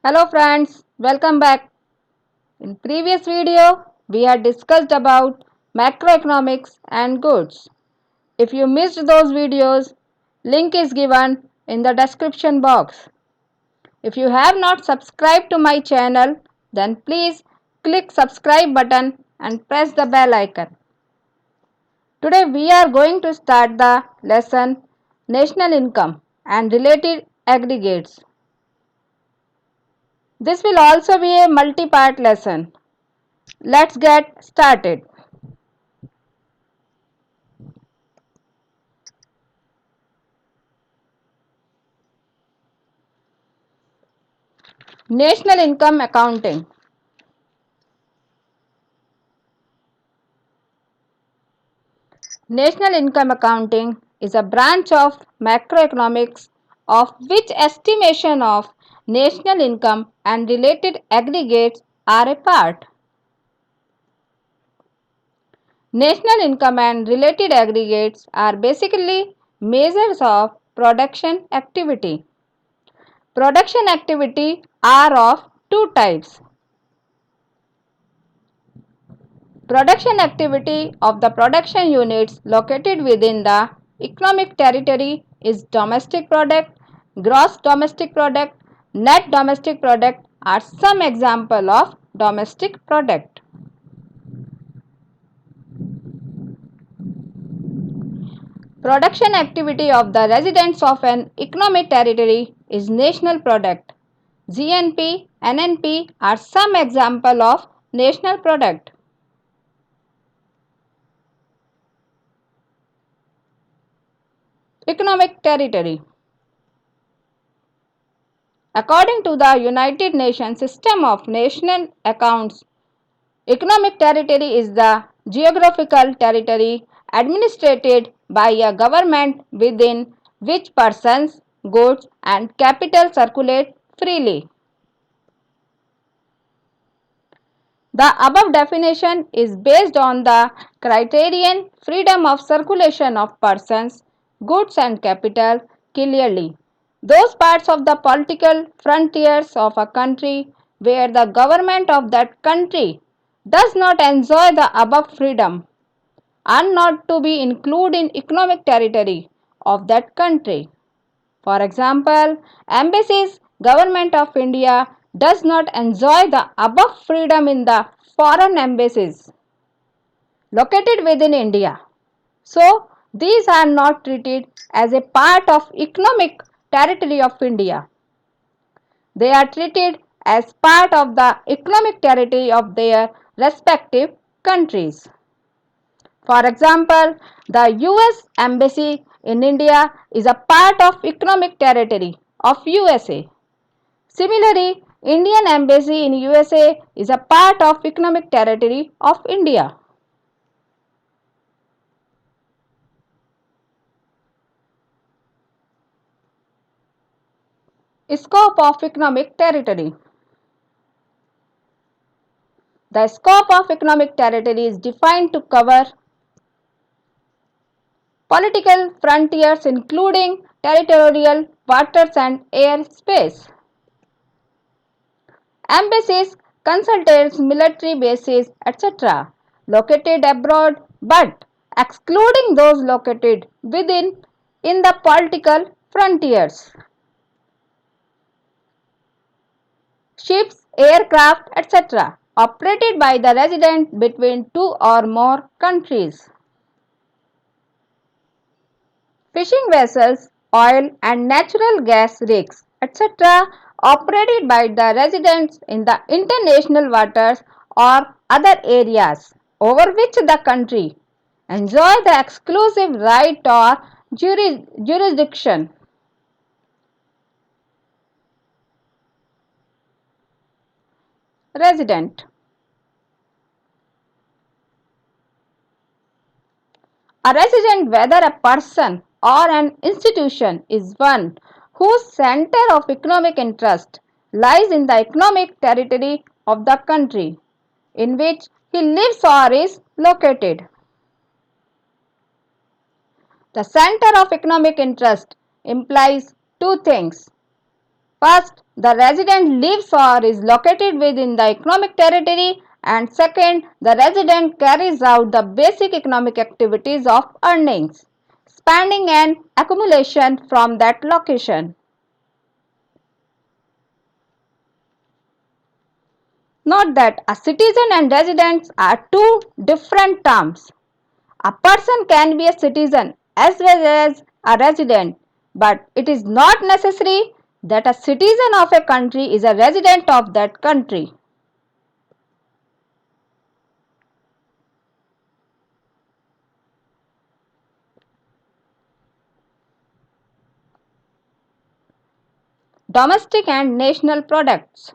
Hello friends, welcome back. In previous video, we had discussed about macroeconomics and goods. If you missed those videos, link is given in the description box. If you have not subscribed to my channel, then please click subscribe button and press the bell icon. Today we are going to start the lesson National Income and Related Aggregates. This will also be a multi-part lesson. Let's get started. National Income Accounting. National Income Accounting is a branch of macroeconomics of which estimation of national income and related aggregates are a part. National income and related aggregates are basically measures of production activity. Production activity are of two types. Production activity of the production units located within the economic territory is domestic product, gross domestic product, net domestic product are some example of domestic product. Production activity of the residents of an economic territory is national product. GNP, NNP are some example of national product. Economic territory. According to the United Nations System of National Accounts, economic territory is the geographical territory administered by a government within which persons, goods and capital circulate freely. The above definition is based on the criterion freedom of circulation of persons, goods and capital clearly. Those parts of the political frontiers of a country where the government of that country does not enjoy the above freedom are not to be included in economic territory of that country. For example, embassies, government of India does not enjoy the above freedom in the foreign embassies located within India. So, these are not treated as a part of economic territory of India. They are treated as part of the economic territory of their respective countries. For example, the US Embassy in India is a part of economic territory of USA. Similarly, Indian Embassy in USA is a part of economic territory of India. Scope of economic territory. The scope of economic territory is defined to cover political frontiers including territorial, waters and air space. Embassies, consultates, military bases, etc. located abroad but excluding those located within in the political frontiers. Ships, aircraft, etc. operated by the resident between two or more countries. Fishing vessels, oil and natural gas rigs, etc. operated by the residents in the international waters or other areas over which the country enjoy the exclusive right or jurisdiction. Resident. A resident, whether a person or an institution, is one whose center of economic interest lies in the economic territory of the country in which he lives or is located. The center of economic interest implies two things. First, the resident lives or is located within the economic territory, and second, the resident carries out the basic economic activities of earnings, spending and accumulation from that location. Note that a citizen and residents are two different terms. A person can be a citizen as well as a resident, but it is not necessary that a citizen of a country is a resident of that country. Domestic and national products.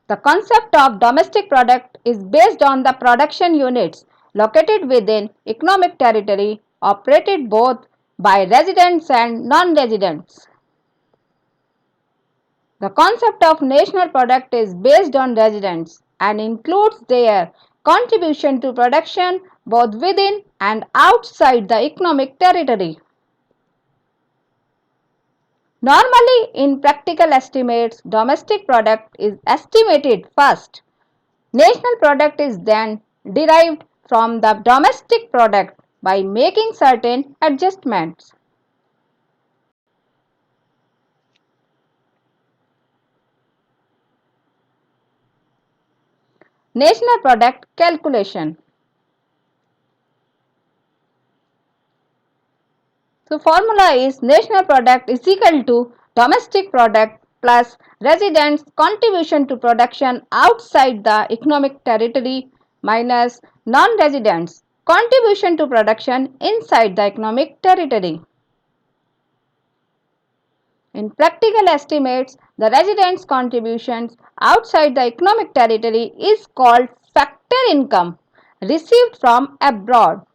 The concept of domestic product is based on the production units located within economic territory operated both by residents and non-residents. The concept of national product is based on residents and includes their contribution to production both within and outside the economic territory. Normally, in practical estimates, domestic product is estimated first. National product is then derived from the domestic product by making certain adjustments. National product calculation. So formula is national product is equal to domestic product plus residents contribution to production outside the economic territory minus non-residents contribution to production inside the economic territory. In practical estimates, the residents' contributions outside the economic territory is called factor income received from abroad.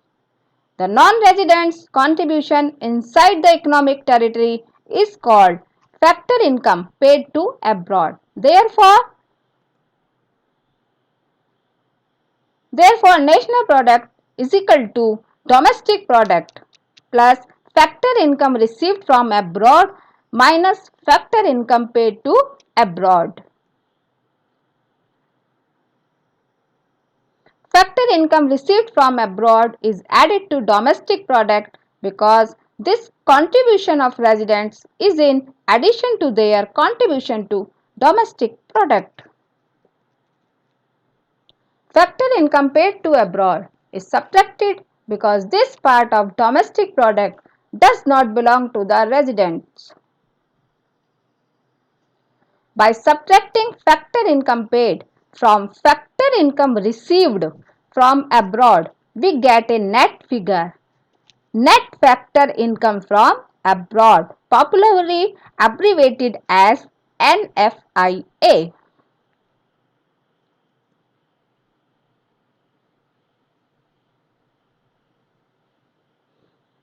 The non-residents' contribution inside the economic territory is called factor income paid to abroad. Therefore, national product is equal to domestic product plus factor income received from abroad minus factor income paid to abroad. Factor income received from abroad is added to domestic product because this contribution of residents is in addition to their contribution to domestic product. Factor income paid to abroad is subtracted because this part of domestic product does not belong to the residents. By subtracting factor income paid from factor income received from abroad, we get a net figure. Net factor income from abroad, popularly abbreviated as NFIA.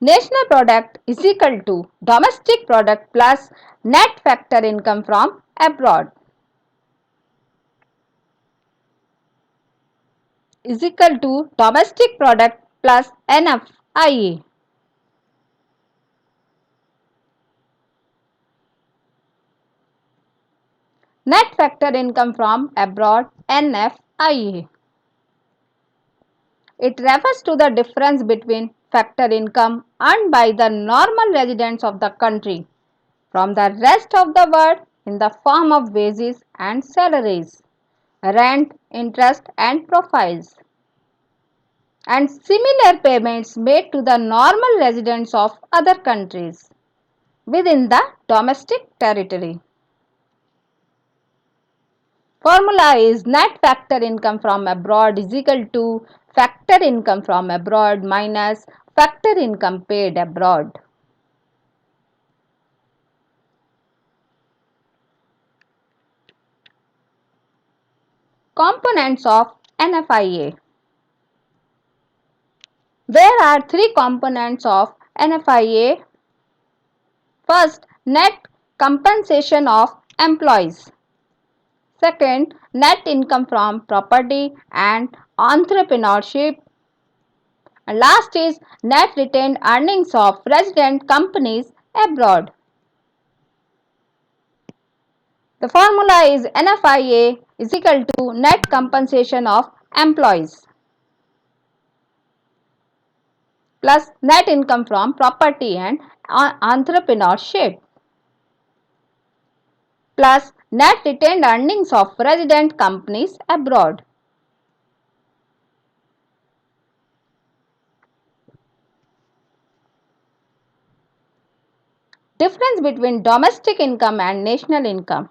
National product is equal to domestic product plus net factor income from abroad is equal to domestic product plus NFIA. Net factor income from abroad NFIA. It refers to the difference between factor income earned by the normal residents of the country from the rest of the world in the form of wages and salaries, rent, interest and profits, and similar payments made to the normal residents of other countries within the domestic territory. Formula is net factor income from abroad is equal to factor income from abroad minus factor income paid abroad. Components of NFIA. There are three components of NFIA. First, net compensation of employees. Second, net income from property and entrepreneurship. And last is net retained earnings of resident companies abroad. The formula is NFIA is equal to net compensation of employees plus net income from property and entrepreneurship plus net retained earnings of resident companies abroad. Difference between domestic income and national income.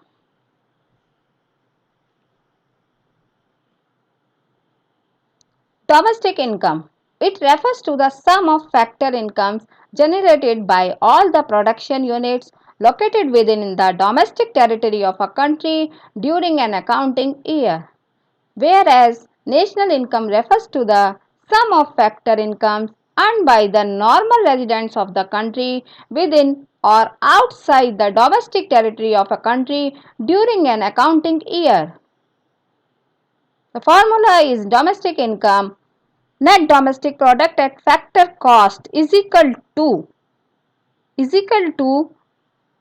Domestic income. It refers to the sum of factor incomes generated by all the production units located within the domestic territory of a country during an accounting year. Whereas national income refers to the sum of factor incomes earned by the normal residents of the country within or outside the domestic territory of a country during an accounting year. The formula is domestic income net domestic product at factor cost is equal to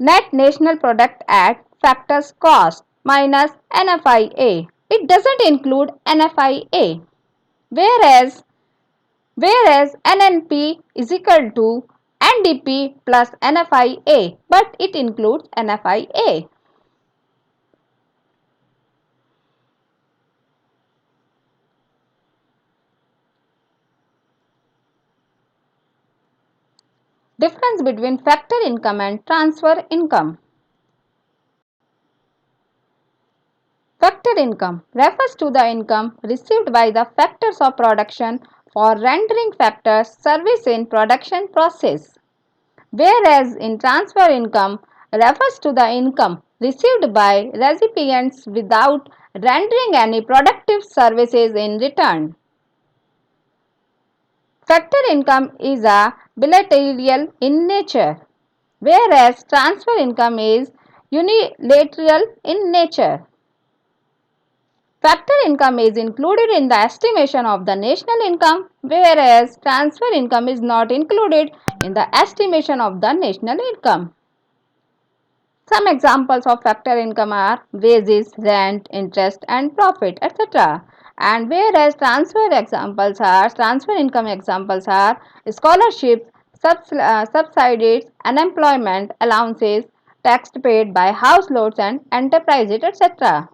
net national product at factors cost minus NFIA. It doesn't include NFIA. Whereas NNP is equal to NDP plus NFIA, but it includes NFIA. Difference between factor income and transfer income. Factor income refers to the income received by the factors of production for rendering factors service in production process, whereas in transfer income refers to the income received by recipients without rendering any productive services in return. Factor income is a bilateral in nature, whereas transfer income is unilateral in nature. Factor income is included in the estimation of the national income, whereas transfer income is not included in the estimation of the national income. Some examples of factor income are wages, rent, interest and profit, etc. And whereas transfer income examples are scholarships, subsidies, unemployment allowances, tax paid by households and enterprises, etc.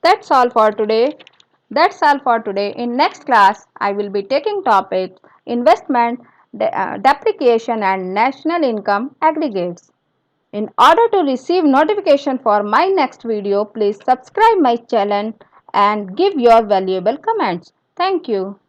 That's all for today. In next class, I will be taking topics investment, depreciation and national income aggregates. In order to receive notification for my next video, please subscribe my channel and give your valuable comments. Thank you.